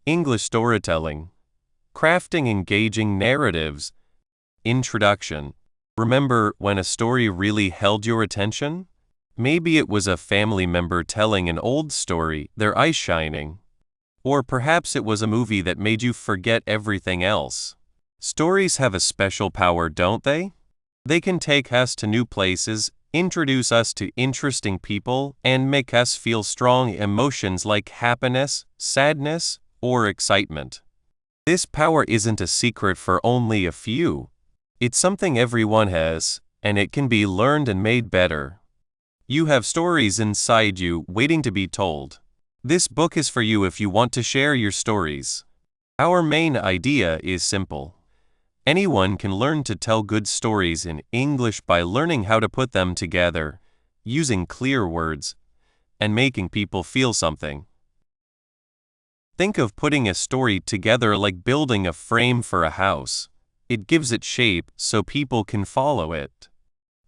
English storytelling. Crafting engaging narratives. Introduction. Remember when a story really held your attention? Maybe it was a family member telling an old story, their eyes shining. Or perhaps it was a movie that made you forget everything else. Stories have a special power, don't they? They can take us to new places, introduce us to interesting people, and make us feel strong emotions like happiness, sadness, or excitement. This power isn't a secret for only a few. It's something everyone has, and it can be learned and made better. You have stories inside you waiting to be told. This book is for you if you want to share your stories. Our main idea is simple. Anyone can learn to tell good stories in English by learning how to put them together, using clear words, and making people feel something. Think of putting a story together like building a frame for a house. It gives it shape so people can follow it.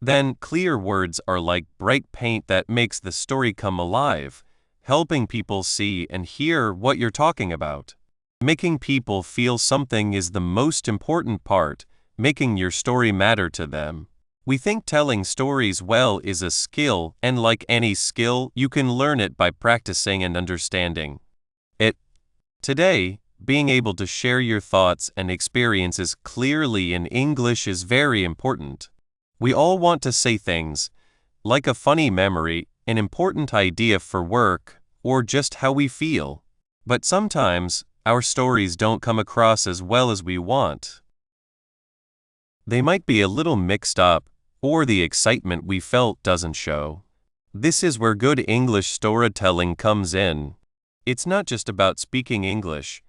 Then, clear words are like bright paint that makes the story come alive, helping people see and hear what you're talking about. Making people feel something is the most important part, making your story matter to them. We think telling stories well is a skill, and like any skill, you can learn it by practicing and understanding it. Today, being able to share your thoughts and experiences clearly in English is very important. We all want to say things, like a funny memory, an important idea for work, or just how we feel. But sometimes, our stories don't come across as well as we want. They might be a little mixed up, or the excitement we felt doesn't show. This is where good English storytelling comes in. It's not just about speaking English.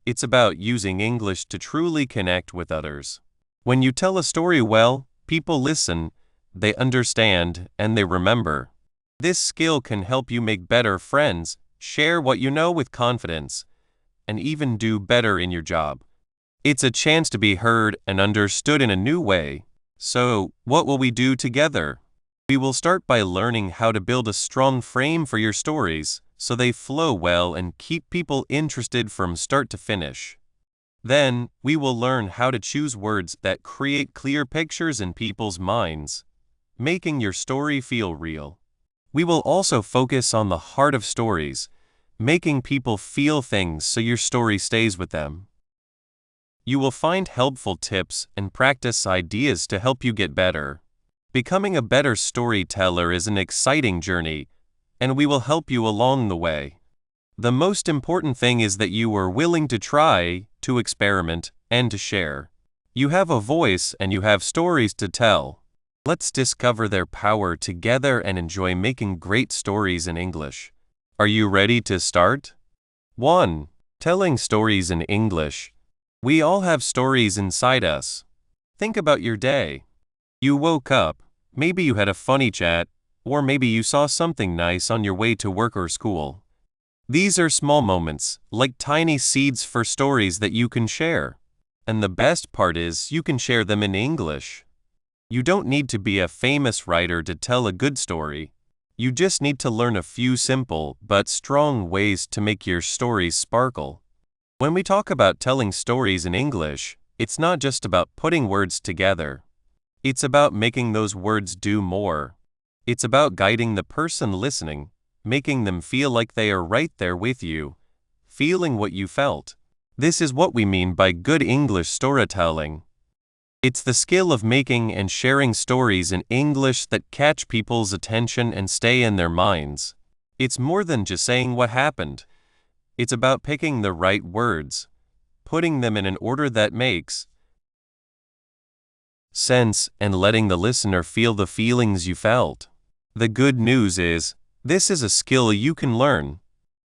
It's about using English to truly connect with others. When you tell a story well, people listen, they understand, and they remember. This skill can help you make better friends, share what you know with confidence, and even do better in your job. It's a chance to be heard and understood in a new way. So, what will we do together? We will start by learning how to build a strong frame for your stories, so they flow well and keep people interested from start to finish. Then, we will learn how to choose words that create clear pictures in people's minds, making your story feel real. We will also focus on the heart of stories, making people feel things so your story stays with them. You will find helpful tips and practice ideas to help you get better. Becoming a better storyteller is an exciting journey, and we will help you along the way. The most important thing is that you are willing to try, to experiment, and to share. You have a voice and you have stories to tell. Let's discover their power together and enjoy making great stories in English. Are you ready to start? 1. Telling stories in English. We all have stories inside us. Think about your day. You woke up, maybe you had a funny chat, or maybe you saw something nice on your way to work or school. These are small moments, like tiny seeds for stories that you can share. And the best part is you can share them in English. You don't need to be a famous writer to tell a good story. You just need to learn a few simple but strong ways to make your stories sparkle. When we talk about telling stories in English, it's not just about putting words together. It's about making those words do more. It's about guiding the person listening, making them feel like they are right there with you, feeling what you felt. This is what we mean by good English storytelling. It's the skill of making and sharing stories in English that catch people's attention and stay in their minds. It's more than just saying what happened. It's about picking the right words, putting them in an order that makes sense, and letting the listener feel the feelings you felt. The good news is, this is a skill you can learn.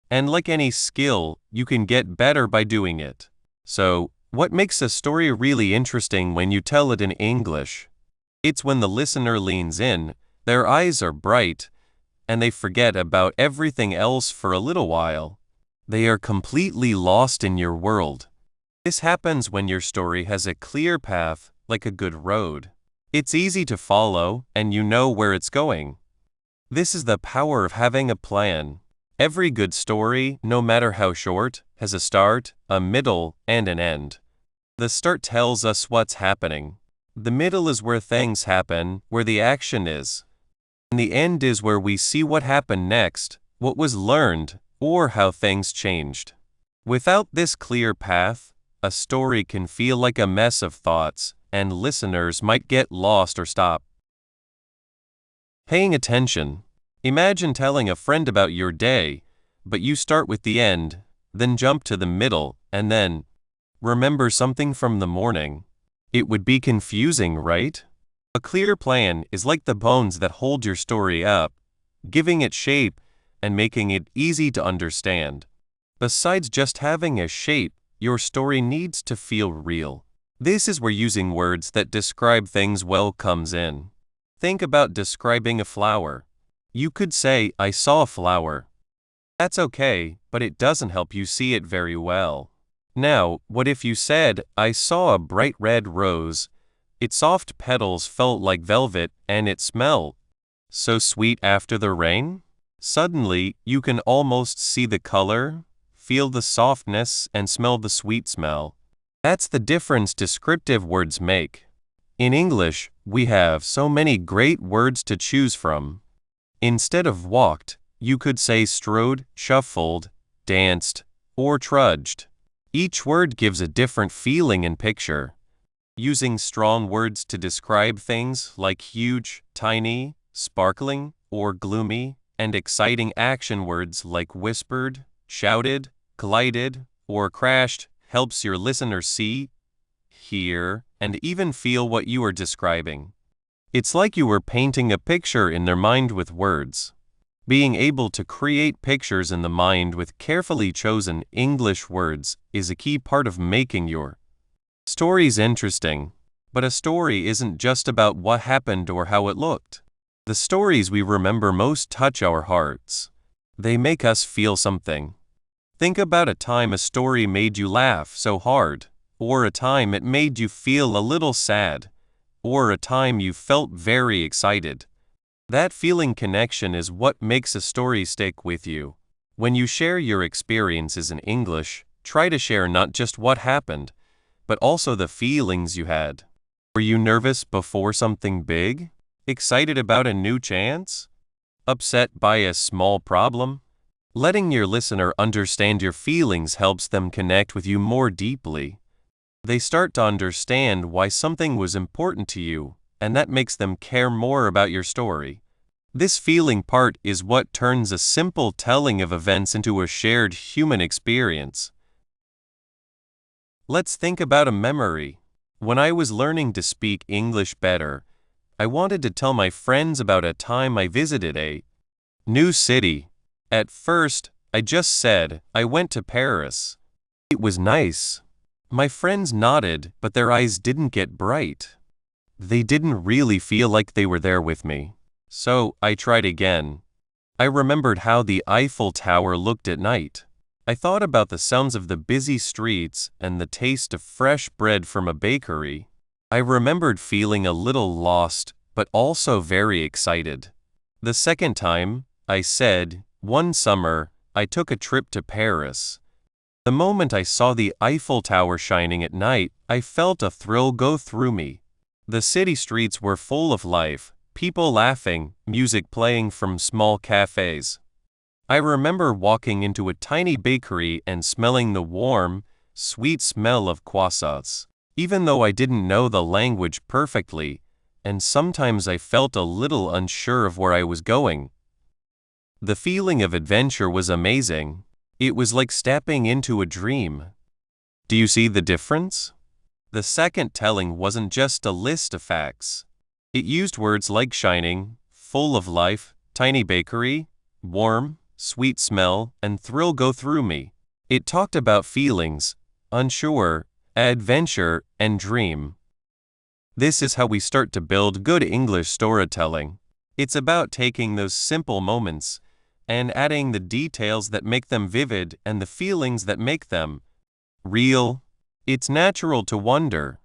And like any skill, you can get better by doing it. So, what makes a story really interesting when you tell it in English? It's when the listener leans in, their eyes are bright, and they forget about everything else for a little while. They are completely lost in your world. This happens when your story has a clear path, like a good road. It's easy to follow, and you know where it's going. This is the power of having a plan. Every good story, no matter how short, has a start, a middle, and an end. The start tells us what's happening. The middle is where things happen, where the action is. And the end is where we see what happened next, what was learned, or how things changed. Without this clear path, a story can feel like a mess of thoughts, and listeners might get lost or stop. Paying attention. Imagine telling a friend about your day, but you start with the end, then jump to the middle, and then remember something from the morning. It would be confusing, right? A clear plan is like the bones that hold your story up, giving it shape and making it easy to understand. Besides just having a shape, your story needs to feel real. This is where using words that describe things well comes in. Think about describing a flower. You could say, "I saw a flower." That's okay, but it doesn't help you see it very well. Now, what if you said, "I saw a bright red rose. Its soft petals felt like velvet and it smelled so sweet after the rain?" Suddenly, you can almost see the color, feel the softness, and smell the sweet smell. That's the difference descriptive words make. In English, we have so many great words to choose from. Instead of walked, you could say strode, shuffled, danced, or trudged. Each word gives a different feeling and picture. Using strong words to describe things like huge, tiny, sparkling, or gloomy, and exciting action words like whispered, shouted, glided, or crashed helps your listener see, hear, and even feel what you are describing. It's like you were painting a picture in their mind with words. Being able to create pictures in the mind with carefully chosen English words is a key part of making your stories interesting. But a story isn't just about what happened or how it looked. The stories we remember most touch our hearts. They make us feel something. Think about a time a story made you laugh so hard, or a time it made you feel a little sad, or a time you felt very excited. That feeling connection is what makes a story stick with you. When you share your experiences in English, try to share not just what happened, but also the feelings you had. Were you nervous before something big? Excited about a new chance? Upset by a small problem? Letting your listener understand your feelings helps them connect with you more deeply. They start to understand why something was important to you, and that makes them care more about your story. This feeling part is what turns a simple telling of events into a shared human experience. Let's think about a memory. When I was learning to speak English better, I wanted to tell my friends about a time I visited a new city. At first, I just said, "I went to Paris." It was nice. My friends nodded, but their eyes didn't get bright. They didn't really feel like they were there with me. So, I tried again. I remembered how the Eiffel Tower looked at night. I thought about the sounds of the busy streets and the taste of fresh bread from a bakery. I remembered feeling a little lost, but also very excited. The second time, I said, "One summer, I took a trip to Paris." The moment I saw the Eiffel Tower shining at night, I felt a thrill go through me. The city streets were full of life, people laughing, music playing from small cafes. I remember walking into a tiny bakery and smelling the warm, sweet smell of croissants. Even though I didn't know the language perfectly, and sometimes I felt a little unsure of where I was going, the feeling of adventure was amazing. It was like stepping into a dream. Do you see the difference? The second telling wasn't just a list of facts. It used words like shining, full of life, tiny bakery, warm, sweet smell, and thrill go through me. It talked about feelings, unsure, adventure, and dream. This is how we start to build good English storytelling. It's about taking those simple moments and adding the details that make them vivid and the feelings that make them real. It's natural to wonder,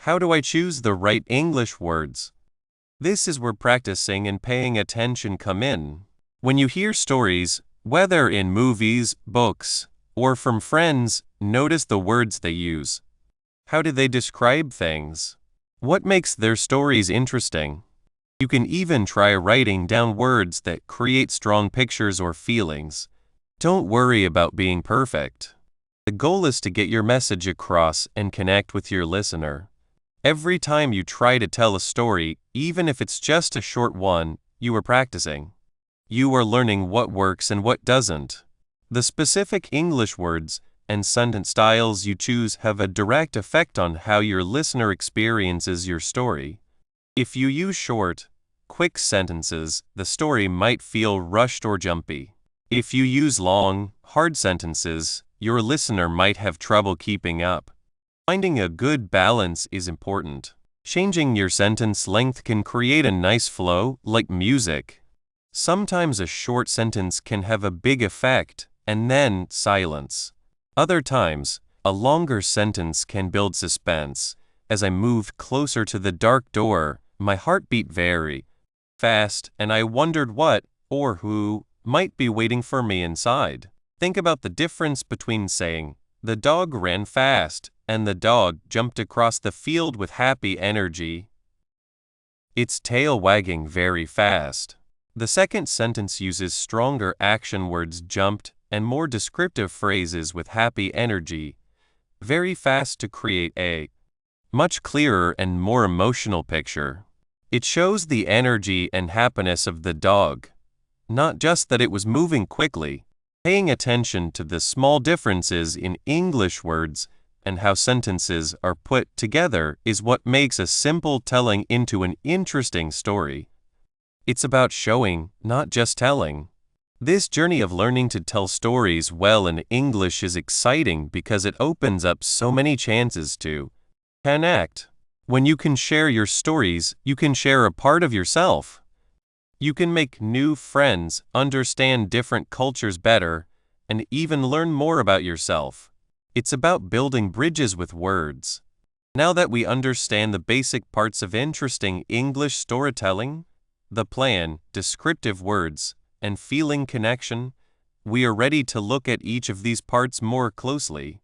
how do I choose the right English words? This is where practicing and paying attention come in. When you hear stories, Whether in movies, books, or from friends, notice the words they use. How do they describe things? What makes their stories interesting? You can even try writing down words that create strong pictures or feelings. Don't worry about being perfect. The goal is to get your message across and connect with your listener. Every time you try to tell a story, even if it's just a short one, you are practicing. You are learning what works and what doesn't. The specific English words and sentence styles you choose have a direct effect on how your listener experiences your story. If you use short, quick sentences, the story might feel rushed or jumpy. If you use long, hard sentences, your listener might have trouble keeping up. Finding a good balance is important. Changing your sentence length can create a nice flow, like music. Sometimes a short sentence can have a big effect, and then silence. Other times, a longer sentence can build suspense. As I moved closer to the dark door, my heart beat very fast, and I wondered what, or who, might be waiting for me inside. Think about the difference between saying, "The dog ran fast," and "The dog jumped across the field with happy energy, its tail wagging very fast." The second sentence uses stronger action words jumped and more descriptive phrases with happy energy, very fast to create a much clearer and more emotional picture. It shows the energy and happiness of the dog, not just that it was moving quickly. Paying attention to the small differences in English words and how sentences are put together is what makes a simple telling into an interesting story. It's about showing, not just telling. This journey of learning to tell stories well in English is exciting because it opens up so many chances to connect. When you can share your stories, you can share a part of yourself. You can make new friends, understand different cultures better, and even learn more about yourself. It's about building bridges with words. Now that we understand the basic parts of interesting English storytelling, the plan, descriptive words, and feeling connection, we are ready to look at each of these parts more closely.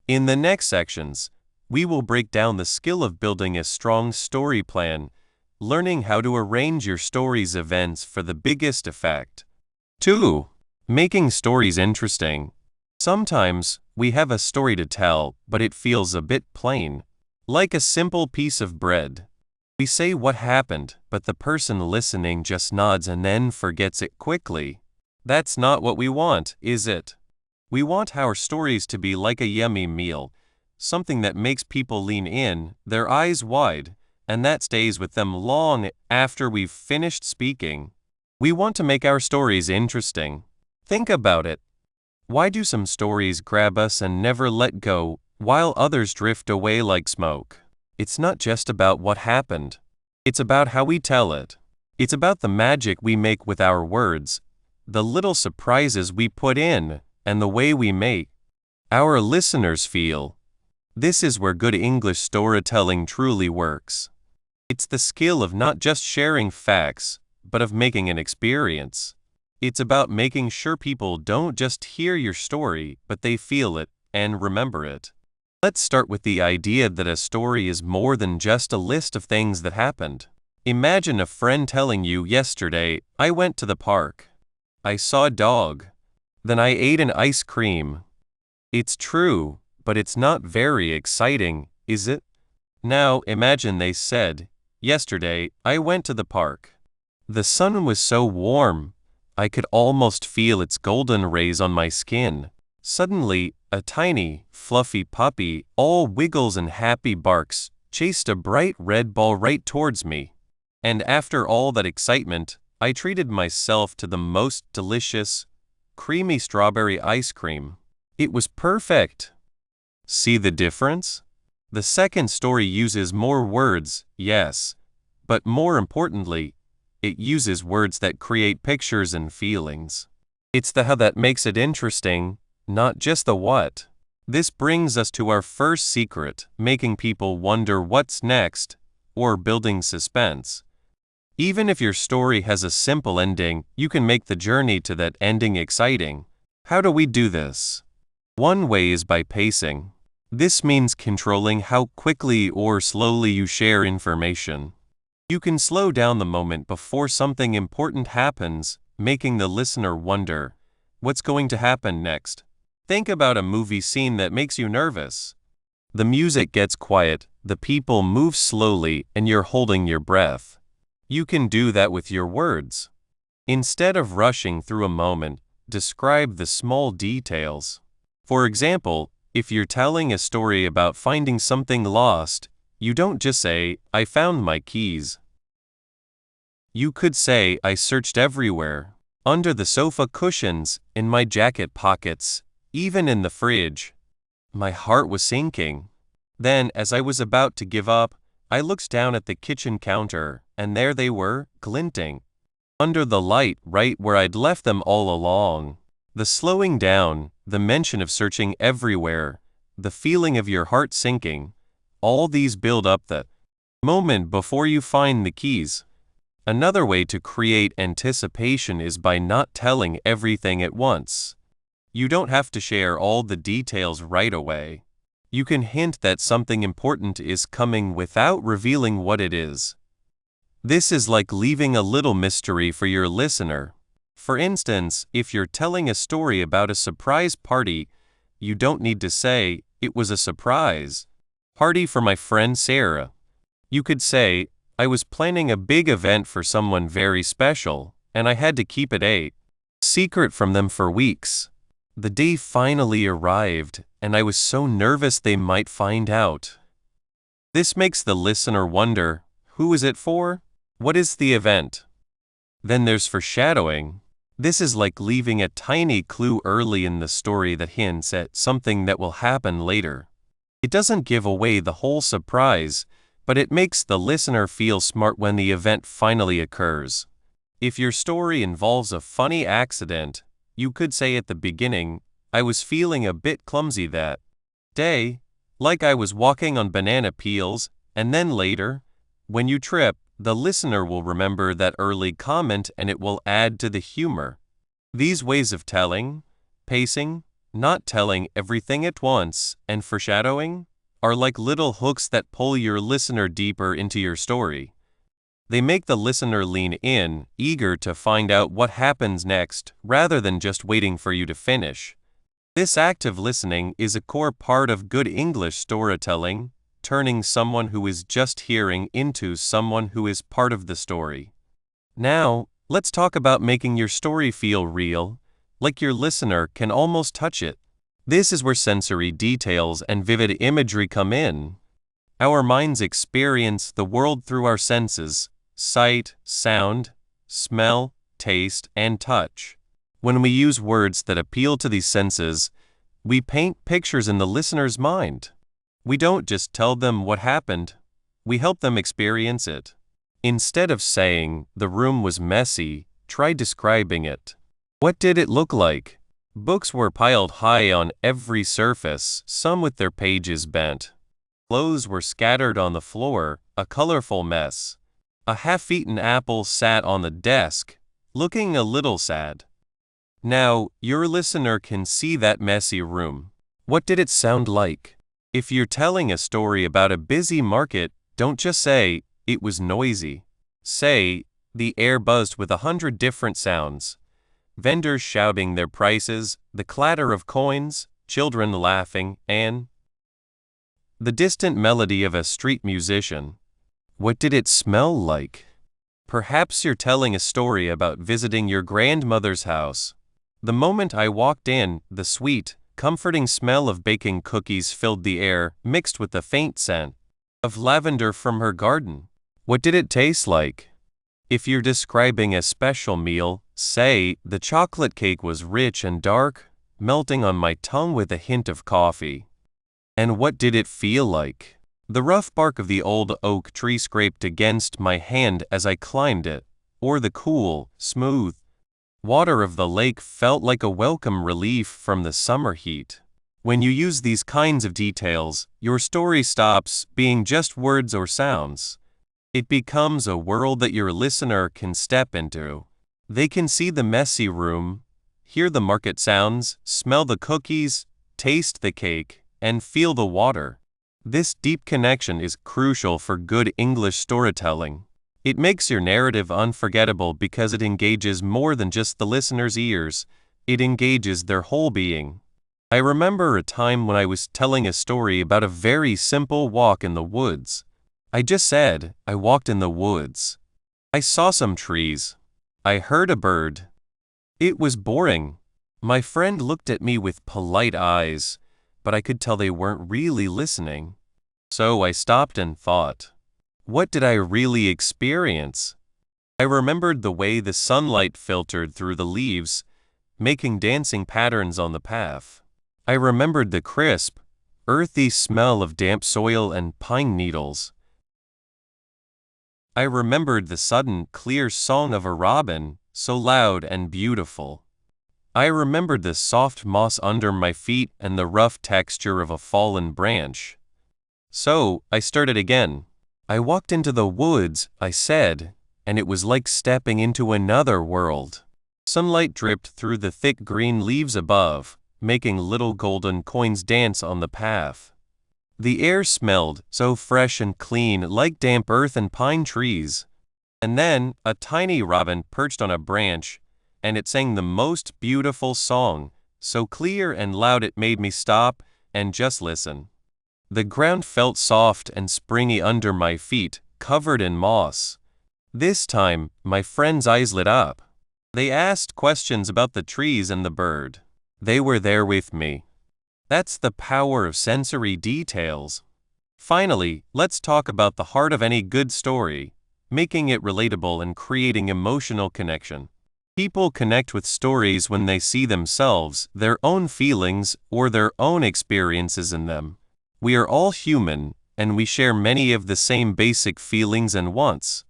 In the next sections, we will break down the skill of building a strong story plan, learning how to arrange your story's events for the biggest effect. 2. Making stories interesting. Sometimes, we have a story to tell, but it feels a bit plain, like a simple piece of bread. We say what happened, but the person listening just nods and then forgets it quickly. That's not what we want, is it? We want our stories to be like a yummy meal, something that makes people lean in, their eyes wide, and that stays with them long after we've finished speaking. We want to make our stories interesting. Think about it. Why do some stories grab us and never let go, while others drift away like smoke? It's not just about what happened. It's about how we tell it. It's about the magic we make with our words, the little surprises we put in, and the way we make our listeners feel. This is where good English storytelling truly works. It's the skill of not just sharing facts, but of making an experience. It's about making sure people don't just hear your story, but they feel it and remember it. Let's start with the idea that a story is more than just a list of things that happened. Imagine a friend telling you, "Yesterday, I went to the park. I saw a dog. Then I ate an ice cream." It's true, but it's not very exciting, is it? Now imagine they said, "Yesterday, I went to the park. The sun was so warm, I could almost feel its golden rays on my skin. Suddenly, a tiny, fluffy puppy, all wiggles and happy barks, chased a bright red ball right towards me. And after all that excitement, I treated myself to the most delicious, creamy strawberry ice cream. It was perfect." See the difference? The second story uses more words, yes, but more importantly, it uses words that create pictures and feelings. It's the how that makes it interesting, not just the what. This brings us to our first secret, making people wonder what's next, or building suspense. Even if your story has a simple ending, you can make the journey to that ending exciting. How do we do this? One way is by pacing. This means controlling how quickly or slowly you share information. You can slow down the moment before something important happens, making the listener wonder, what's going to happen next? Think about a movie scene that makes you nervous. The music gets quiet, the people move slowly, and you're holding your breath. You can do that with your words. Instead of rushing through a moment, describe the small details. For example, if you're telling a story about finding something lost, you don't just say, "I found my keys." You could say, "I searched everywhere, under the sofa cushions, in my jacket pockets, even in the fridge. My heart was sinking. Then, as I was about to give up, I looked down at the kitchen counter, and there they were, glinting, under the light right where I'd left them all along." The slowing down, the mention of searching everywhere, the feeling of your heart sinking, all these build up the moment before you find the keys. Another way to create anticipation is by not telling everything at once. You don't have to share all the details right away. You can hint that something important is coming without revealing what it is. This is like leaving a little mystery for your listener. For instance, if you're telling a story about a surprise party, you don't need to say, "It was a surprise party for my friend Sarah." You could say, "I was planning a big event for someone very special, and I had to keep it a secret from them for weeks. The day finally arrived, and I was so nervous they might find out." This makes the listener wonder, who is it for? What is the event? Then there's foreshadowing. This is like leaving a tiny clue early in the story that hints at something that will happen later. It doesn't give away the whole surprise, but it makes the listener feel smart when the event finally occurs. If your story involves a funny accident, you could say at the beginning, "I was feeling a bit clumsy that day, like I was walking on banana peels," and then later, when you trip, the listener will remember that early comment and it will add to the humor. These ways of telling, pacing, not telling everything at once, and foreshadowing, are like little hooks that pull your listener deeper into your story. They make the listener lean in, eager to find out what happens next, rather than just waiting for you to finish. This active listening is a core part of good English storytelling, turning someone who is just hearing into someone who is part of the story. Now, let's talk about making your story feel real, like your listener can almost touch it. This is where sensory details and vivid imagery come in. Our minds experience the world through our senses: sight, sound, smell, taste, and touch. When we use words that appeal to these senses, we paint pictures in the listener's mind. We don't just tell them what happened, we help them experience it. Instead of saying, "The room was messy," try describing it. What did it look like? Books were piled high on every surface, some with their pages bent. Clothes were scattered on the floor, a colorful mess. A half-eaten apple sat on the desk, looking a little sad. Now, your listener can see that messy room. What did it sound like? If you're telling a story about a busy market, don't just say, "It was noisy." Say, "The air buzzed with 100 different sounds. Vendors shouting their prices, the clatter of coins, children laughing, and the distant melody of a street musician." What did it smell like? Perhaps you're telling a story about visiting your grandmother's house. The moment I walked in, the sweet, comforting smell of baking cookies filled the air, mixed with the faint scent of lavender from her garden. What did it taste like? If you're describing a special meal, say, "The chocolate cake was rich and dark, melting on my tongue with a hint of coffee." And what did it feel like? The rough bark of the old oak tree scraped against my hand as I climbed it, or the cool, smooth water of the lake felt like a welcome relief from the summer heat. When you use these kinds of details, your story stops being just words or sounds. It becomes a world that your listener can step into. They can see the messy room, hear the market sounds, smell the cookies, taste the cake, and feel the water. This deep connection is crucial for good English storytelling. It makes your narrative unforgettable because it engages more than just the listener's ears, it engages their whole being. I remember a time when I was telling a story about a very simple walk in the woods. I just said, I walked in the woods. I saw some trees. I heard a bird. It was boring. My friend looked at me with polite eyes, but I could tell they weren't really listening. So I stopped and thought, what did I really experience? I remembered the way the sunlight filtered through the leaves, making dancing patterns on the path. I remembered the crisp, earthy smell of damp soil and pine needles. I remembered the sudden, clear song of a robin, so loud and beautiful. I remembered the soft moss under my feet and the rough texture of a fallen branch. So, I started again. I walked into the woods, I said, and it was like stepping into another world. Sunlight dripped through the thick green leaves above, making little golden coins dance on the path. The air smelled so fresh and clean, like damp earth and pine trees. And then, a tiny robin perched on a branch, and it sang the most beautiful song, so clear and loud it made me stop and just listen. The ground felt soft and springy under my feet, covered in moss. This time, my friend's eyes lit up. They asked questions about the trees and the bird. They were there with me. That's the power of sensory details. Finally, let's talk about the heart of any good story, making it relatable and creating emotional connection. People connect with stories when they see themselves, their own feelings, or their own experiences in them. We are all human, and we share many of the same basic feelings and wants.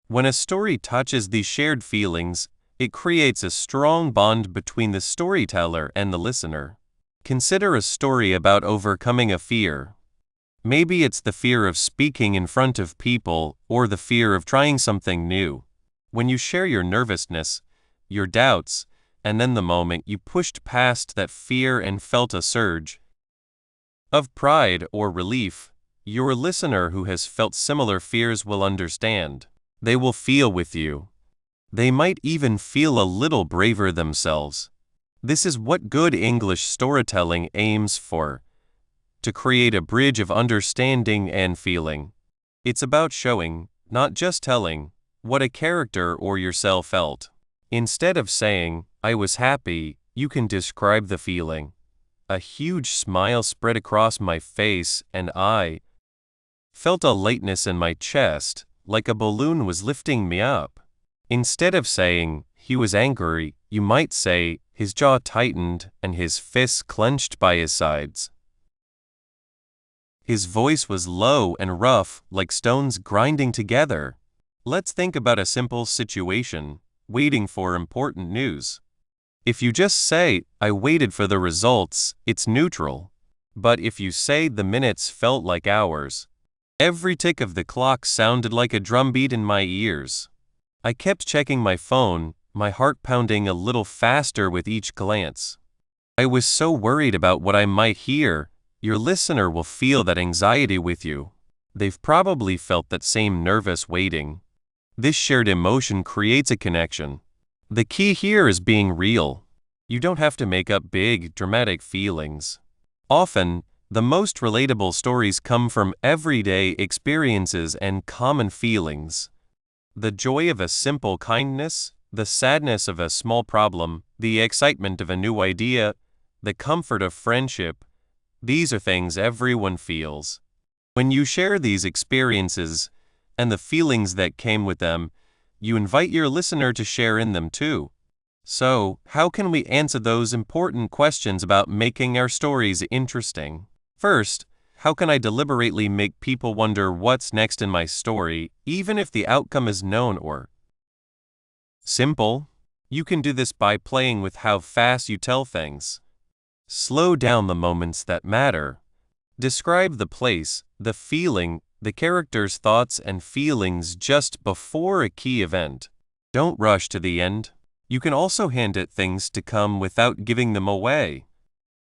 When a story touches these shared feelings, it creates a strong bond between the storyteller and the listener. Consider a story about overcoming a fear. Maybe it's the fear of speaking in front of people or the fear of trying something new. When you share your nervousness, your doubts, and then the moment you pushed past that fear and felt a surge of pride or relief, your listener who has felt similar fears will understand. They will feel with you. They might even feel a little braver themselves. This is what good English storytelling aims for, to create a bridge of understanding and feeling. It's about showing, not just telling, what a character or yourself felt. Instead of saying, I was happy, you can describe the feeling. A huge smile spread across my face and I felt a lightness in my chest, like a balloon was lifting me up. Instead of saying, he was angry, you might say, his jaw tightened and his fists clenched by his sides. His voice was low and rough, like stones grinding together. Let's think about a simple situation, waiting for important news. If you just say, I waited for the results, it's neutral. But if you say the minutes felt like hours, every tick of the clock sounded like a drumbeat in my ears. I kept checking my phone, my heart pounding a little faster with each glance. I was so worried about what I might hear. Your listener will feel that anxiety with you. They've probably felt that same nervous waiting. This shared emotion creates a connection. The key here is being real. You don't have to make up big, dramatic feelings. Often, the most relatable stories come from everyday experiences and common feelings. The joy of a simple kindness, the sadness of a small problem, the excitement of a new idea, the comfort of friendship, these are things everyone feels. When you share these experiences and the feelings that came with them, you invite your listener to share in them too. So, how can we answer those important questions about making our stories interesting? First, how can I deliberately make people wonder what's next in my story, even if the outcome is known or simple? You can do this by playing with how fast you tell things. Slow down the moments that matter. Describe the place, the feeling, the character's thoughts and feelings just before a key event. Don't rush to the end. You can also hint at things to come without giving them away.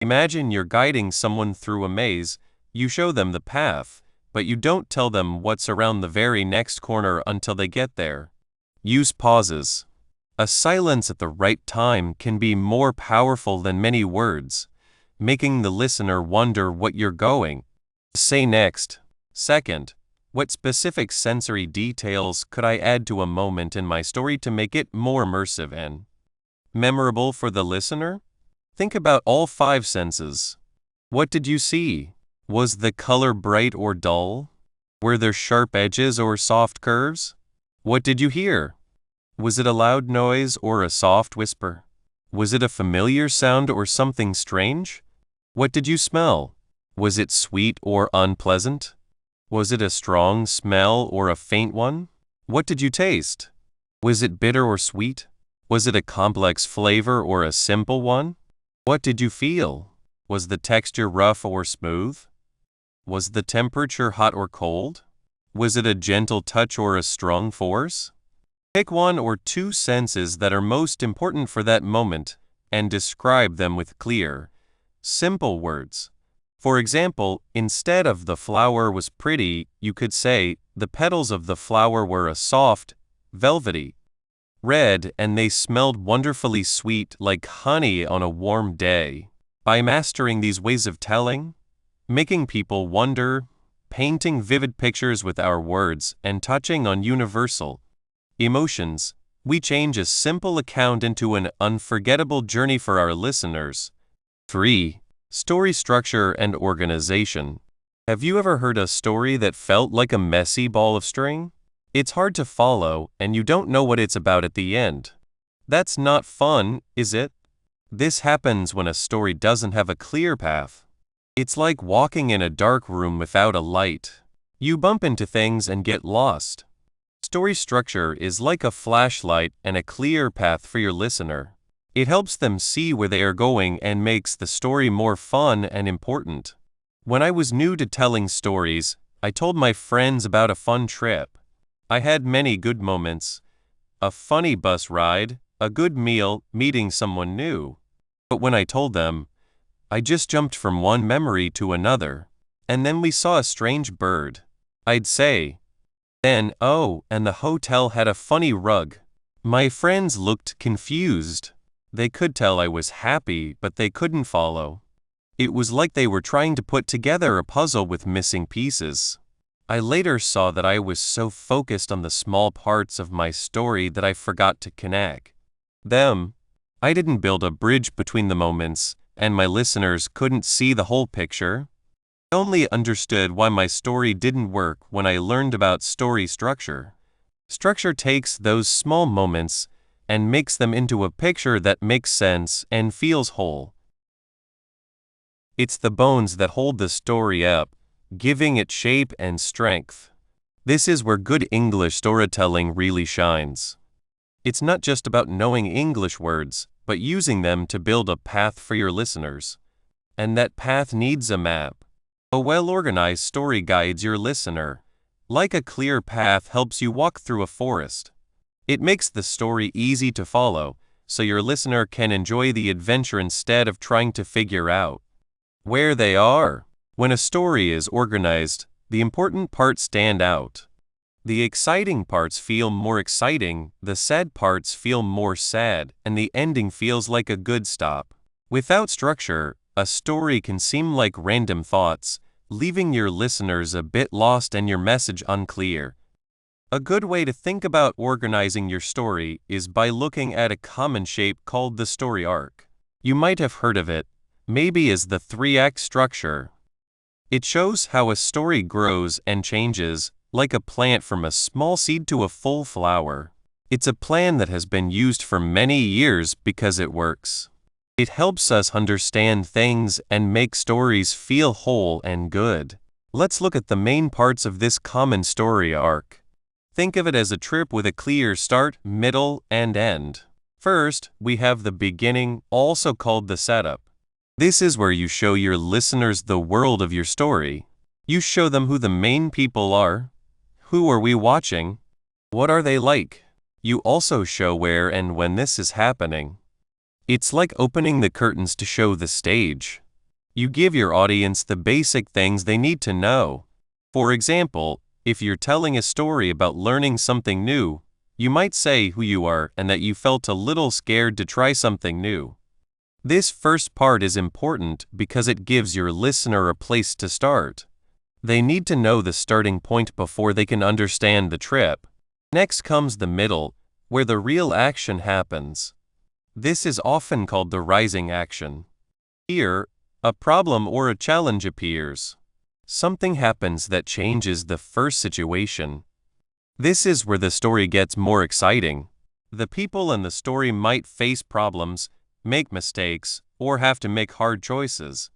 Imagine you're guiding someone through a maze. You show them the path, but you don't tell them what's around the very next corner until they get there. Use pauses. A silence at the right time can be more powerful than many words, making the listener wonder what you're going to say next. Second, what specific sensory details could I add to a moment in my story to make it more immersive and memorable for the listener? Think about all 5 senses. What did you see? Was the color bright or dull? Were there sharp edges or soft curves? What did you hear? Was it a loud noise or a soft whisper? Was it a familiar sound or something strange? What did you smell? Was it sweet or unpleasant? Was it a strong smell or a faint one? What did you taste? Was it bitter or sweet? Was it a complex flavor or a simple one? What did you feel? Was the texture rough or smooth? Was the temperature hot or cold? Was it a gentle touch or a strong force? Pick 1 or 2 senses that are most important for that moment and describe them with clear, simple words. For example, instead of "the flower was pretty," you could say, "the petals of the flower were a soft, velvety red, and they smelled wonderfully sweet like honey on a warm day." By mastering these ways of telling, making people wonder, painting vivid pictures with our words, and touching on universal emotions, we change a simple account into an unforgettable journey for our listeners. 3. Story structure and organization. Have you ever heard a story that felt like a messy ball of string? It's hard to follow, and you don't know what it's about at the end. That's not fun, is it? This happens when a story doesn't have a clear path. It's like walking in a dark room without a light. You bump into things and get lost. Story structure is like a flashlight and a clear path for your listener. It helps them see where they are going and makes the story more fun and important. When I was new to telling stories, I told my friends about a fun trip. I had many good moments: a funny bus ride, a good meal, meeting someone new. But when I told them, I just jumped from one memory to another. And then we saw a strange bird. I'd say, then, oh, and the hotel had a funny rug. My friends looked confused. They could tell I was happy, but they couldn't follow. It was like they were trying to put together a puzzle with missing pieces. I later saw that I was so focused on the small parts of my story that I forgot to connect them. I didn't build a bridge between the moments, and my listeners couldn't see the whole picture. I only understood why my story didn't work when I learned about story structure. Structure takes those small moments and makes them into a picture that makes sense and feels whole. It's the bones that hold the story up, giving it shape and strength. This is where good English storytelling really shines. It's not just about knowing English words, but using them to build a path for your listeners. And that path needs a map. A well-organized story guides your listener. Like a clear path helps you walk through a forest. It makes the story easy to follow, so your listener can enjoy the adventure instead of trying to figure out where they are. When a story is organized, the important parts stand out. The exciting parts feel more exciting, the sad parts feel more sad, and the ending feels like a good stop. Without structure, a story can seem like random thoughts, leaving your listeners a bit lost and your message unclear. A good way to think about organizing your story is by looking at a common shape called the story arc. You might have heard of it, maybe as the 3-act structure. It shows how a story grows and changes, like a plant from a small seed to a full flower. It's a plan that has been used for many years because it works. It helps us understand things and make stories feel whole and good. Let's look at the main parts of this common story arc. Think of it as a trip with a clear start, middle, and end. First, we have the beginning, also called the setup. This is where you show your listeners the world of your story. You show them who the main people are. Who are we watching? What are they like? You also show where and when this is happening. It's like opening the curtains to show the stage. You give your audience the basic things they need to know. For example, if you're telling a story about learning something new, you might say who you are and that you felt a little scared to try something new. This first part is important because it gives your listener a place to start. They need to know the starting point before they can understand the trip. Next comes the middle, where the real action happens. This is often called the rising action. Here, a problem or a challenge appears. Something happens that changes the first situation. This is where the story gets more exciting. The people in the story might face problems, make mistakes, or have to make hard choices.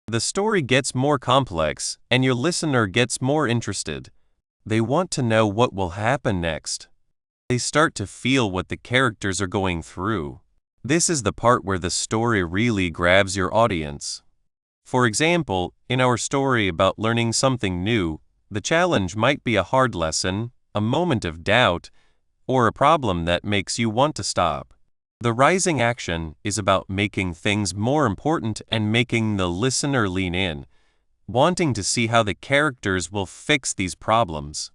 The story gets more complex, and your listener gets more interested. They want to know what will happen next. They start to feel what the characters are going through. This is the part where the story really grabs your audience. For example, in our story about learning something new, the challenge might be a hard lesson, a moment of doubt, or a problem that makes you want to stop. The rising action is about making things more important and making the listener lean in, wanting to see how the characters will fix these problems.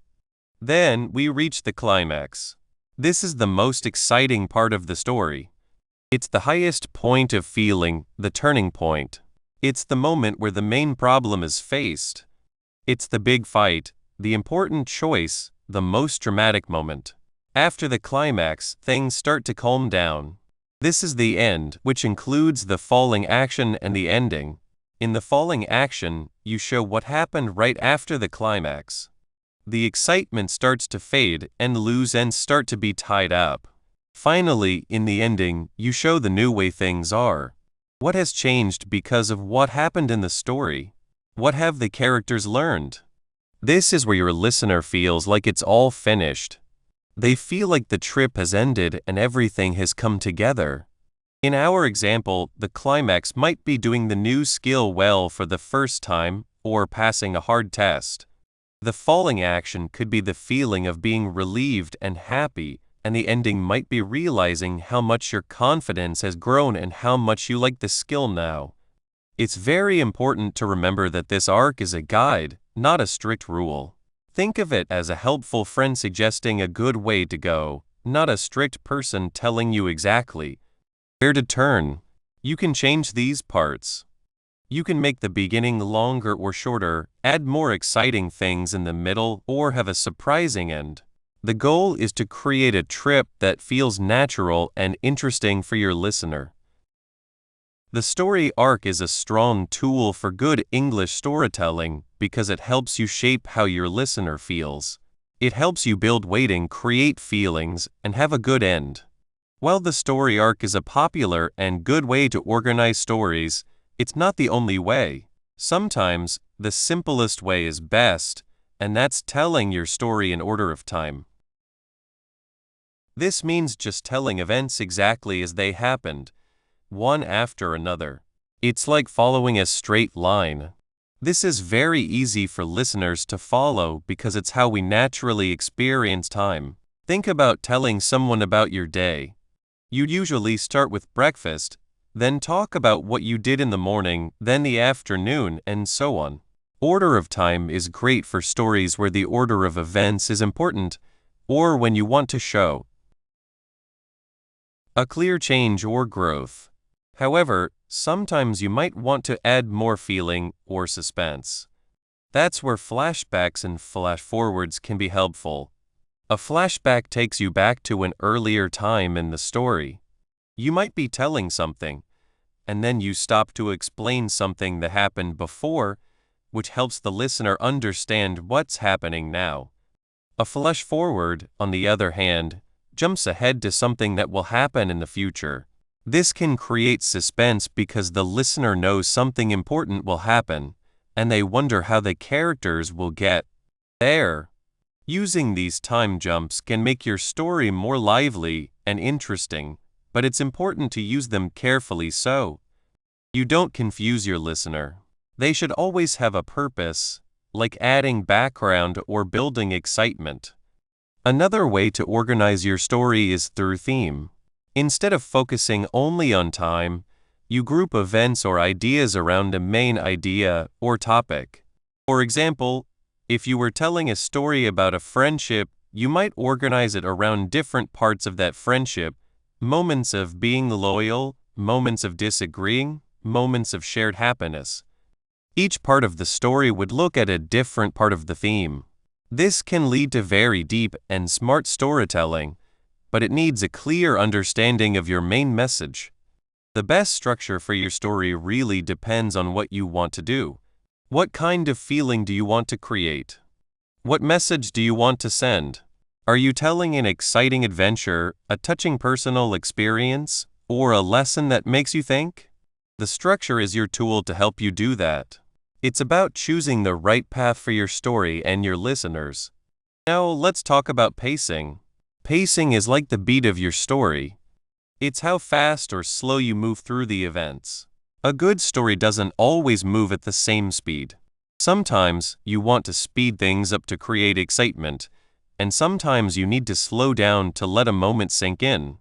Then we reach the climax. This is the most exciting part of the story. It's the highest point of feeling, the turning point. It's the moment where the main problem is faced. It's the big fight, the important choice, the most dramatic moment. After the climax, things start to calm down. This is the end, which includes the falling action and the ending. In the falling action, you show what happened right after the climax. The excitement starts to fade and loose ends start to be tied up. Finally, in the ending, you show the new way things are. What has changed because of what happened in the story? What have the characters learned? This is where your listener feels like it's all finished. They feel like the trip has ended and everything has come together. In our example, the climax might be doing the new skill well for the first time or passing a hard test. The falling action could be the feeling of being relieved and happy, and the ending might be realizing how much your confidence has grown and how much you like the skill now. It's very important to remember that this arc is a guide, not a strict rule. Think of it as a helpful friend suggesting a good way to go, not a strict person telling you exactly where to turn. You can change these parts. You can make the beginning longer or shorter, add more exciting things in the middle, or have a surprising end. The goal is to create a trip that feels natural and interesting for your listener. The story arc is a strong tool for good English storytelling because it helps you shape how your listener feels. It helps you build weighting, create feelings, and have a good end. While the story arc is a popular and good way to organize stories, it's not the only way. Sometimes, the simplest way is best, and that's telling your story in order of time. This means just telling events exactly as they happened, one after another. It's like following a straight line. This is very easy for listeners to follow because it's how we naturally experience time. Think about telling someone about your day. You'd usually start with breakfast, then talk about what you did in the morning, then the afternoon, and so on. Order of time is great for stories where the order of events is important, or when you want to show a clear change or growth. However, sometimes you might want to add more feeling or suspense. That's where flashbacks and flash-forwards can be helpful. A flashback takes you back to an earlier time in the story. You might be telling something, and then you stop to explain something that happened before, which helps the listener understand what's happening now. A flash-forward, on the other hand, jumps ahead to something that will happen in the future. This can create suspense because the listener knows something important will happen, and they wonder how the characters will get there. Using these time jumps can make your story more lively and interesting, but it's important to use them carefully so you don't confuse your listener. They should always have a purpose, like adding background or building excitement. Another way to organize your story is through theme. Instead of focusing only on time, you group events or ideas around a main idea or topic. For example, if you were telling a story about a friendship, you might organize it around different parts of that friendship: moments of being loyal, moments of disagreeing, moments of shared happiness. Each part of the story would look at a different part of the theme. This can lead to very deep and smart storytelling, but it needs a clear understanding of your main message. The best structure for your story really depends on what you want to do. What kind of feeling do you want to create? What message do you want to send? Are you telling an exciting adventure, a touching personal experience, or a lesson that makes you think? The structure is your tool to help you do that. It's about choosing the right path for your story and your listeners. Now let's talk about pacing. Pacing is like the beat of your story. It's how fast or slow you move through the events. A good story doesn't always move at the same speed. Sometimes you want to speed things up to create excitement, and sometimes you need to slow down to let a moment sink in.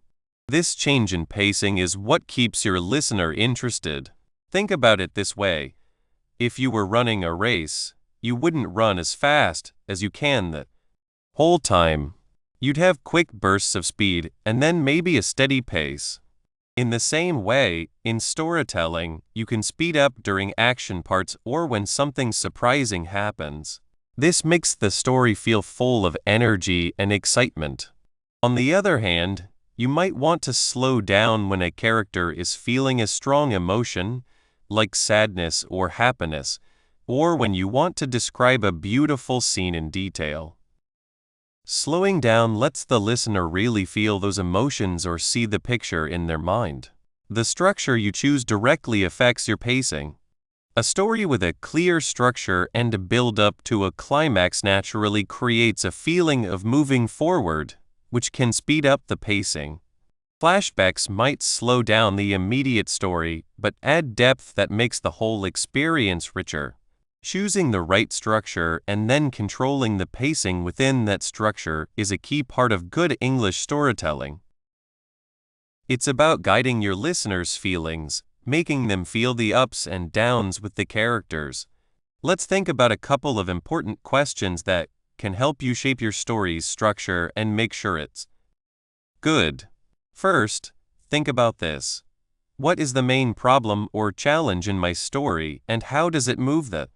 This change in pacing is what keeps your listener interested. Think about it this way. If you were running a race, you wouldn't run as fast as you can the whole time. You'd have quick bursts of speed and then maybe a steady pace. In the same way, in storytelling, you can speed up during action parts or when something surprising happens. This makes the story feel full of energy and excitement. On the other hand, you might want to slow down when a character is feeling a strong emotion, like sadness or happiness, or when you want to describe a beautiful scene in detail. Slowing down lets the listener really feel those emotions or see the picture in their mind. The structure you choose directly affects your pacing. A story with a clear structure and a build-up to a climax naturally creates a feeling of moving forward, which can speed up the pacing. Flashbacks might slow down the immediate story, but add depth that makes the whole experience richer. Choosing the right structure and then controlling the pacing within that structure is a key part of good English storytelling. It's about guiding your listeners' feelings, making them feel the ups and downs with the characters. Let's think about a couple of important questions that can help you shape your story's structure and make sure it's good. First, think about this. What is the main problem or challenge in my story, and how does it move the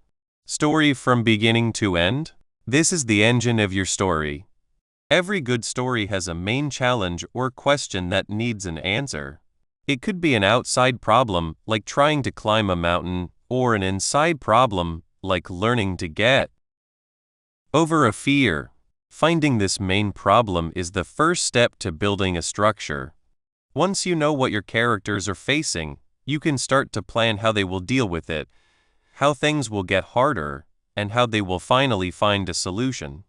story from beginning to end? This is the engine of your story. Every good story has a main challenge or question that needs an answer. It could be an outside problem, like trying to climb a mountain, or an inside problem, like learning to get over a fear. Finding this main problem is the first step to building a structure. Once you know what your characters are facing, you can start to plan how they will deal with it, how things will get harder, and how they will finally find a solution.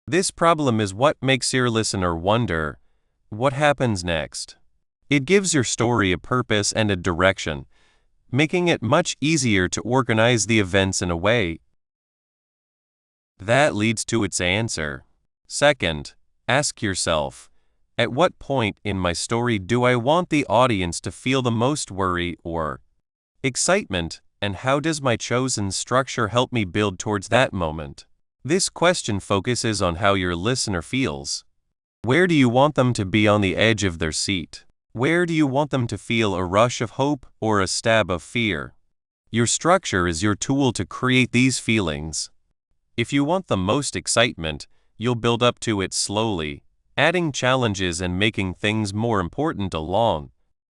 This problem is what makes your listener wonder, what happens next? It gives your story a purpose and a direction, making it much easier to organize the events in a way that leads to its answer. Second, ask yourself, at what point in my story do I want the audience to feel the most worry or excitement, and how does my chosen structure help me build towards that moment? This question focuses on how your listener feels. Where do you want them to be on the edge of their seat? Where do you want them to feel a rush of hope or a stab of fear? Your structure is your tool to create these feelings. If you want the most excitement, you'll build up to it slowly, adding challenges and making things more important along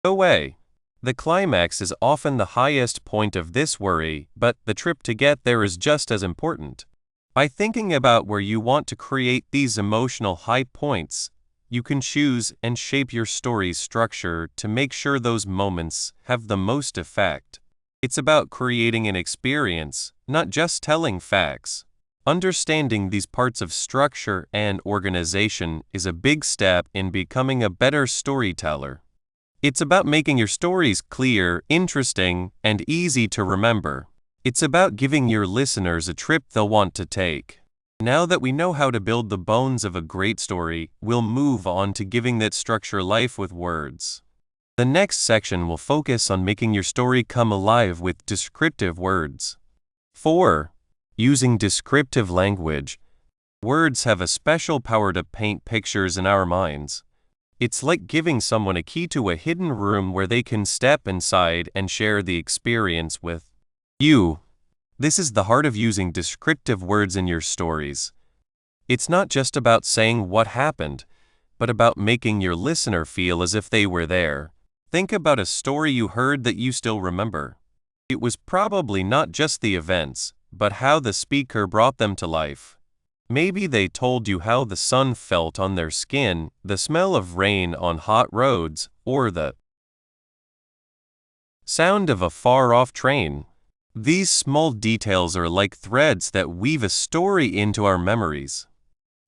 the way. The climax is often the highest point of this worry, but the trip to get there is just as important. By thinking about where you want to create these emotional high points, you can choose and shape your story's structure to make sure those moments have the most effect. It's about creating an experience, not just telling facts. Understanding these parts of structure and organization is a big step in becoming a better storyteller. It's about making your stories clear, interesting, and easy to remember. It's about giving your listeners a trip they'll want to take. Now that we know how to build the bones of a great story, we'll move on to giving that structure life with words. The next section will focus on making your story come alive with descriptive words. 4. Using descriptive language. Words have a special power to paint pictures in our minds. It's like giving someone a key to a hidden room where they can step inside and share the experience with you. This is the heart of using descriptive words in your stories. It's not just about saying what happened, but about making your listener feel as if they were there. Think about a story you heard that you still remember. It was probably not just the events, but how the speaker brought them to life. Maybe they told you how the sun felt on their skin, the smell of rain on hot roads, or the sound of a far-off train. These small details are like threads that weave a story into our memories.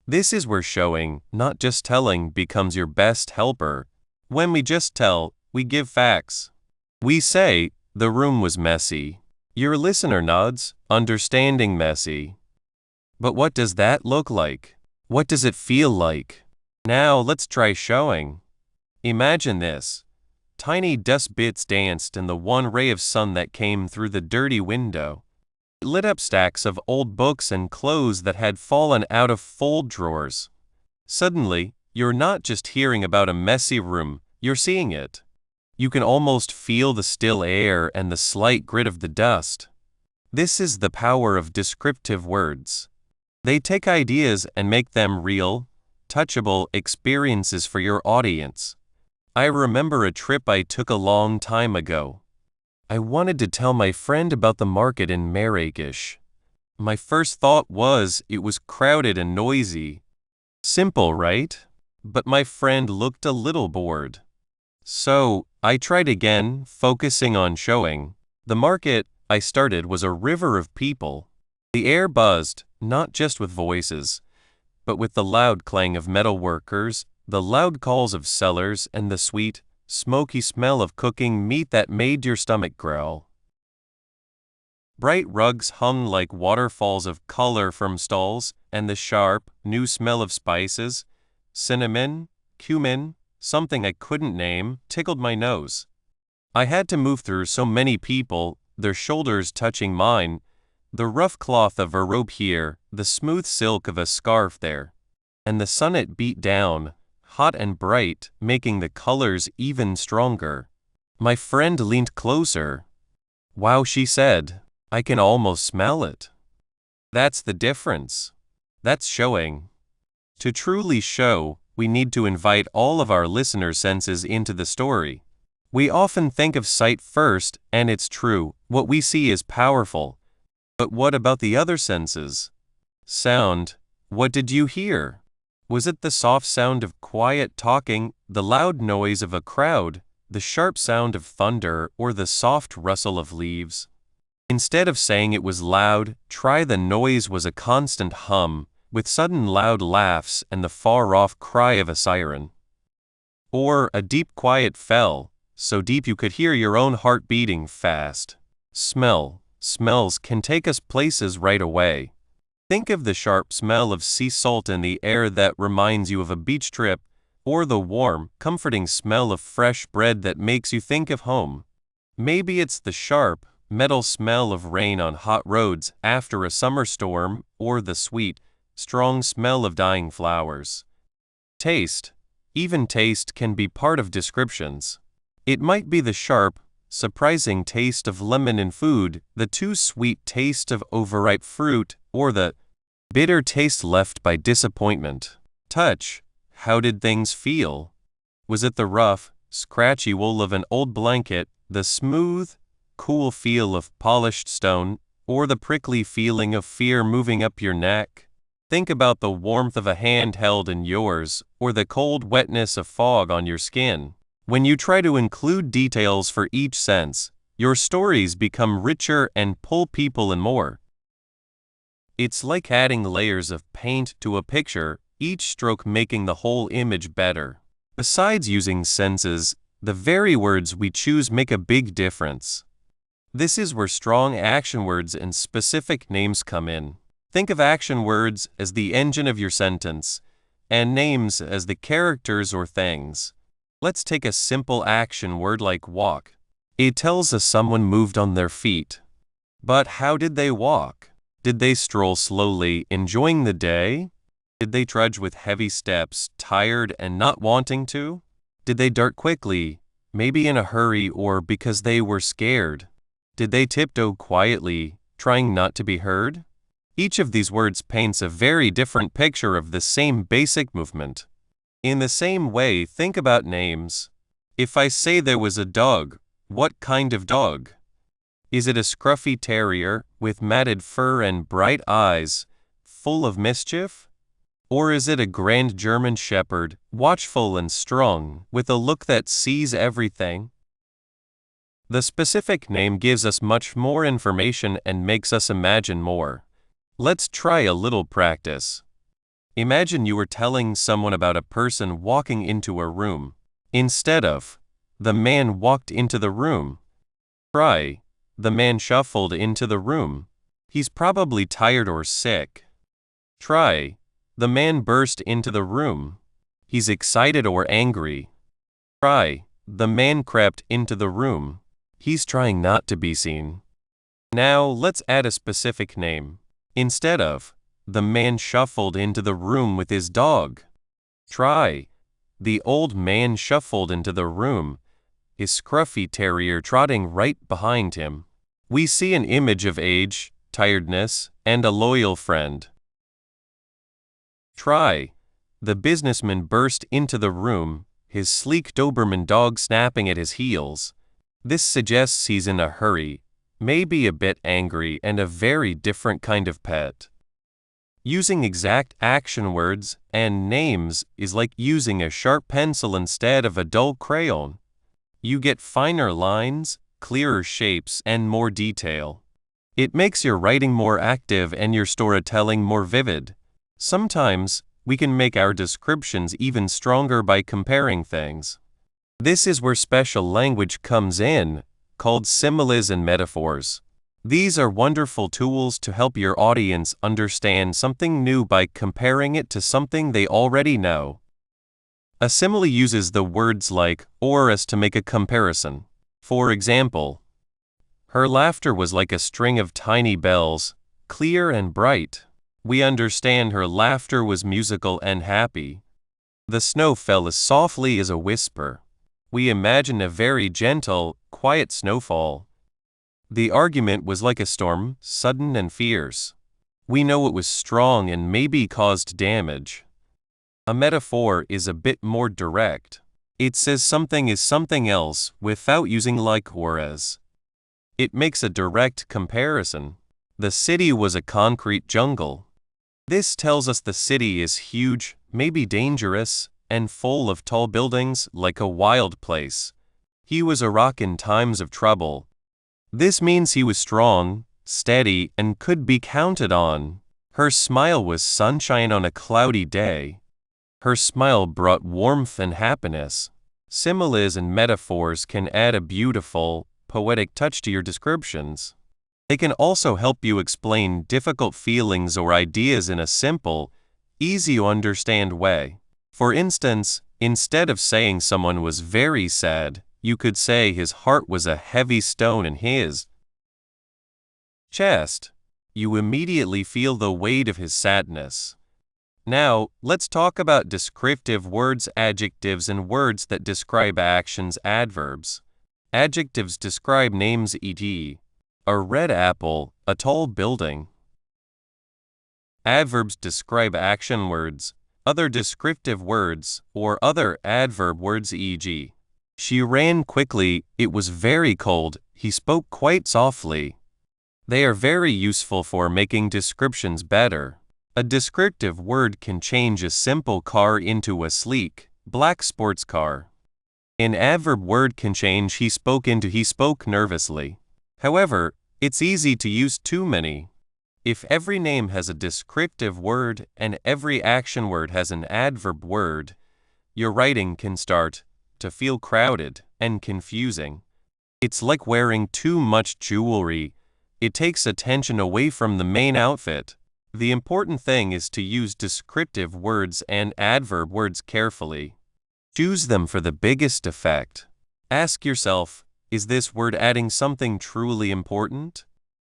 This is where showing, not just telling, becomes your best helper. When we just tell, we give facts. We say, the room was messy. Your listener nods, understanding messy. But what does that look like? What does it feel like? Now let's try showing. Imagine this. Tiny dust bits danced in the one ray of sun that came through the dirty window. It lit up stacks of old books and clothes that had fallen out of fold drawers. Suddenly, you're not just hearing about a messy room, you're seeing it. You can almost feel the still air and the slight grit of the dust. This is the power of descriptive words. They take ideas and make them real, touchable experiences for your audience. I remember a trip I took a long time ago. I wanted to tell my friend about the market in Marrakesh. My first thought was it was crowded and noisy. Simple, right? But my friend looked a little bored. So, I tried again, focusing on showing. The market I started was a river of people. The air buzzed, not just with voices, but with the loud clang of metal workers, the loud calls of sellers, and the sweet, smoky smell of cooking meat that made your stomach growl. Bright rugs hung like waterfalls of color from stalls, and the sharp, new smell of spices, cinnamon, cumin, something I couldn't name, tickled my nose. I had to move through so many people, their shoulders touching mine, the rough cloth of a robe here, the smooth silk of a scarf there, and the sun it beat down, hot and bright, making the colors even stronger. My friend leaned closer. Wow, she said, I can almost smell it. That's the difference. That's showing. To truly show, we need to invite all of our listeners' senses into the story. We often think of sight first, and it's true, what we see is powerful. But what about the other senses? Sound. What did you hear? Was it the soft sound of quiet talking, the loud noise of a crowd, the sharp sound of thunder, or the soft rustle of leaves? Instead of saying it was loud, try the noise was a constant hum, with sudden loud laughs and the far-off cry of a siren. Or a deep quiet fell, so deep you could hear your own heart beating fast. Smell. Smells can take us places right away. Think of the sharp smell of sea salt in the air that reminds you of a beach trip, or the warm, comforting smell of fresh bread that makes you think of home. Maybe it's the sharp, metal smell of rain on hot roads after a summer storm, or the sweet, strong smell of dying flowers. Taste. Even taste can be part of descriptions. It might be the sharp, surprising taste of lemon in food, the too sweet taste of overripe fruit, or the bitter taste left by disappointment. Touch. How did things feel? Was it the rough, scratchy wool of an old blanket, the smooth, cool feel of polished stone, or the prickly feeling of fear moving up your neck? Think about the warmth of a hand held in yours, or the cold wetness of fog on your skin. When you try to include details for each sense, your stories become richer and pull people in more. It's like adding layers of paint to a picture, each stroke making the whole image better. Besides using senses, the very words we choose make a big difference. This is where strong action words and specific names come in. Think of action words as the engine of your sentence, and names as the characters or things. Let's take a simple action word like walk. It tells us someone moved on their feet. But how did they walk? Did they stroll slowly, enjoying the day? Did they trudge with heavy steps, tired and not wanting to? Did they dart quickly, maybe in a hurry or because they were scared? Did they tiptoe quietly, trying not to be heard? Each of these words paints a very different picture of the same basic movement. In the same way, think about names. If I say there was a dog, what kind of dog? Is it a scruffy terrier with matted fur and bright eyes, full of mischief? Or is it a grand German shepherd, watchful and strong, with a look that sees everything? The specific name gives us much more information and makes us imagine more. Let's try a little practice. Imagine you were telling someone about a person walking into a room. Instead of, the man walked into the room, try, the man shuffled into the room. He's probably tired or sick. Try, the man burst into the room. He's excited or angry. Try, the man crept into the room. He's trying not to be seen. Now let's add a specific name. Instead of, the man shuffled into the room with his dog. Try, the old man shuffled into the room, his scruffy terrier trotting right behind him. We see an image of age, tiredness, and a loyal friend. Try, the businessman burst into the room, his sleek Doberman dog snapping at his heels. This suggests he's in a hurry, maybe a bit angry, and a very different kind of pet. Using exact action words and names is like using a sharp pencil instead of a dull crayon. You get finer lines, clearer shapes, and more detail. It makes your writing more active and your storytelling more vivid. Sometimes, we can make our descriptions even stronger by comparing things. This is where special language comes in, called similes and metaphors. These are wonderful tools to help your audience understand something new by comparing it to something they already know. A simile uses the words like or as to make a comparison. For example, her laughter was like a string of tiny bells, clear and bright. We understand her laughter was musical and happy. The snow fell as softly as a whisper. We imagine a very gentle, quiet snowfall. The argument was like a storm, sudden and fierce. We know it was strong and maybe caused damage. A metaphor is a bit more direct. It says something is something else without using like or as. It makes a direct comparison. The city was a concrete jungle. This tells us the city is huge, maybe dangerous, and full of tall buildings like a wild place. He was a rock in times of trouble. This means he was strong, steady, and could be counted on. Her smile was sunshine on a cloudy day. Her smile brought warmth and happiness. Similes and metaphors can add a beautiful, poetic touch to your descriptions. They can also help you explain difficult feelings or ideas in a simple, easy-to-understand way. For instance, instead of saying someone was very sad, you could say his heart was a heavy stone in his chest. You immediately feel the weight of his sadness. Now, let's talk about descriptive words, adjectives, and words that describe actions, adverbs. Adjectives describe names, e.g., a red apple, a tall building. Adverbs describe action words, other descriptive words, or other adverb words, e.g., she ran quickly, it was very cold, he spoke quite softly. They are very useful for making descriptions better. A descriptive word can change a simple car into a sleek, black sports car. An adverb word can change he spoke into he spoke nervously. However, it's easy to use too many. If every name has a descriptive word and every action word has an adverb word, your writing can start to feel crowded and confusing. It's like wearing too much jewelry. It takes attention away from the main outfit. The important thing is to use descriptive words and adverb words carefully. Choose them for the biggest effect. Ask yourself, is this word adding something truly important?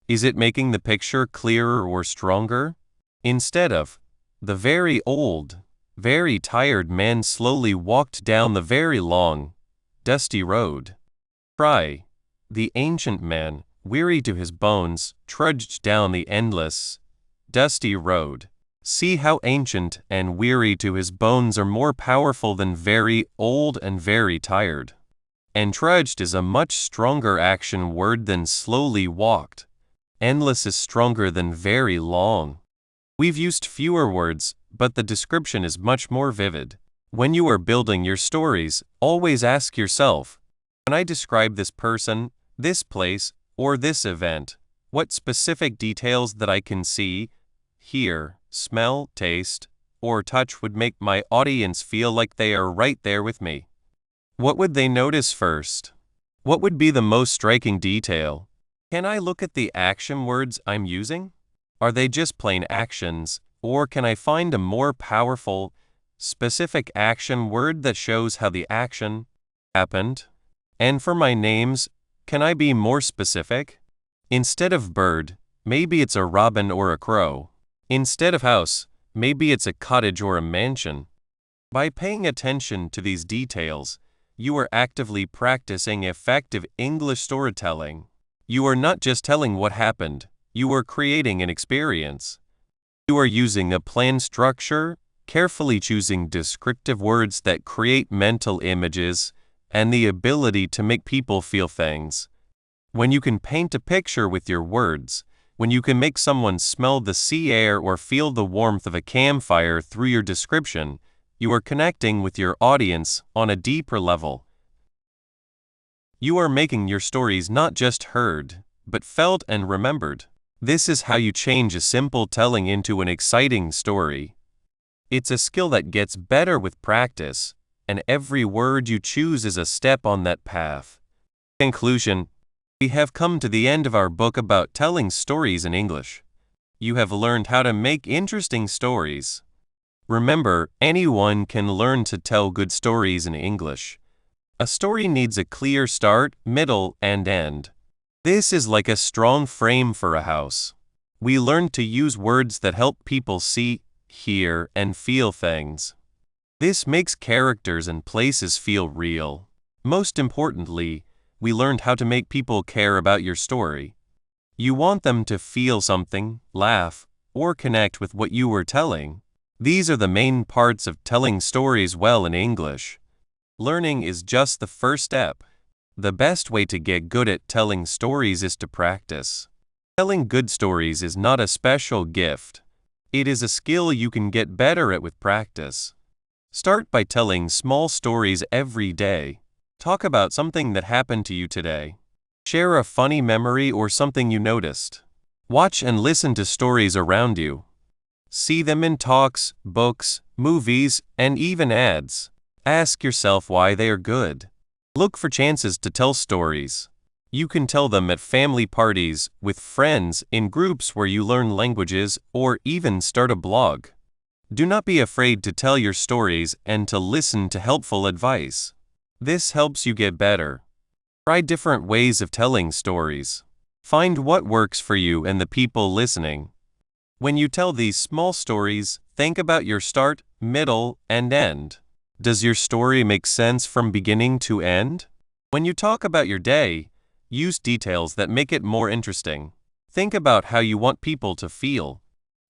Is it making the picture clearer or stronger? Instead of, the very old, very tired man slowly walked down the very long, dusty road. Try, the ancient man, weary to his bones, trudged down the endless, dusty road. See how ancient and weary to his bones are more powerful than very old and very tired. And trudged is a much stronger action word than slowly walked. Endless is stronger than very long. We've used fewer words, but the description is much more vivid. When you are building your stories, always ask yourself, when I describe this person, this place, or this event, what specific details that I can see, hear, smell, taste, or touch would make my audience feel like they are right there with me? What would they notice first? What would be the most striking detail? Can I look at the action words I'm using? Are they just plain actions, or can I find a more powerful, specific action word that shows how the action happened? And for my names, can I be more specific? Instead of bird, maybe it's a robin or a crow. Instead of house, maybe it's a cottage or a mansion. By paying attention to these details, you are actively practicing effective English storytelling. You are not just telling what happened, you are creating an experience. You are using a planned structure, carefully choosing descriptive words that create mental images, and the ability to make people feel things. When you can paint a picture with your words, when you can make someone smell the sea air or feel the warmth of a campfire through your description, you are connecting with your audience on a deeper level. You are making your stories not just heard, but felt and remembered. This is how you change a simple telling into an exciting story. It's a skill that gets better with practice, and every word you choose is a step on that path. Conclusion: we have come to the end of our book about telling stories in English. You have learned how to make interesting stories. Remember, anyone can learn to tell good stories in English. A story needs a clear start, middle, and end. This is like a strong frame for a house. We learn to use words that help people see, hear, and feel things. This makes characters and places feel real. Most importantly, we learned how to make people care about your story. You want them to feel something, laugh, or connect with what you were telling. These are the main parts of telling stories well in English. Learning is just the first step. The best way to get good at telling stories is to practice. Telling good stories is not a special gift. It is a skill you can get better at with practice. Start by telling small stories every day. Talk about something that happened to you today. Share a funny memory or something you noticed. Watch and listen to stories around you. See them in talks, books, movies, and even ads. Ask yourself why they are good. Look for chances to tell stories. You can tell them at family parties, with friends, in groups where you learn languages, or even start a blog. Do not be afraid to tell your stories and to listen to helpful advice. This helps you get better. Try different ways of telling stories. Find what works for you and the people listening. When you tell these small stories, think about your start, middle, and end. Does your story make sense from beginning to end? When you talk about your day, use details that make it more interesting. Think about how you want people to feel.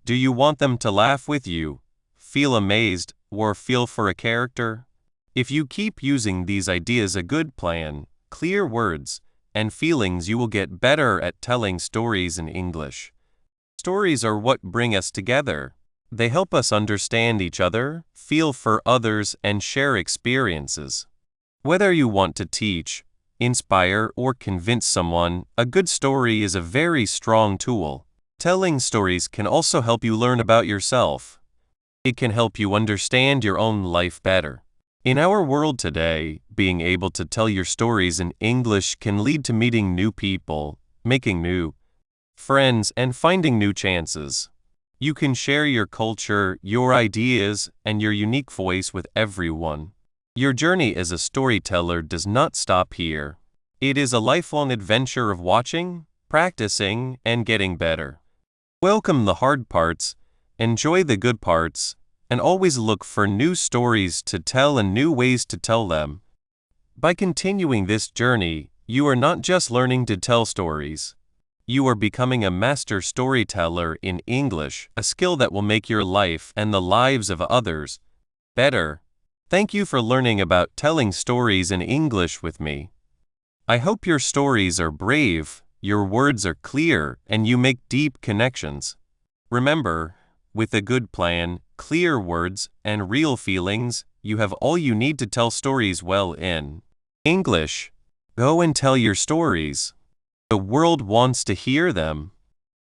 Do you want them to laugh with you, feel amazed, or feel for a character? If you keep using these ideas, a good plan, clear words, and feelings, you will get better at telling stories in English. Stories are what bring us together. They help us understand each other, feel for others, and share experiences. Whether you want to teach, inspire, or convince someone, a good story is a very strong tool. Telling stories can also help you learn about yourself. It can help you understand your own life better. In our world today, being able to tell your stories in English can lead to meeting new people, making new friends, and finding new chances. You can share your culture, your ideas, and your unique voice with everyone. Your journey as a storyteller does not stop here. It is a lifelong adventure of watching, practicing, and getting better. Welcome the hard parts, enjoy the good parts, and always look for new stories to tell and new ways to tell them. By continuing this journey, you are not just learning to tell stories. You are becoming a master storyteller in English, a skill that will make your life and the lives of others better. Thank you for learning about telling stories in English with me. I hope your stories are brave, your words are clear, and you make deep connections. Remember, with a good plan, clear words, and real feelings, you have all you need to tell stories well in English. Go and tell your stories. The world wants to hear them.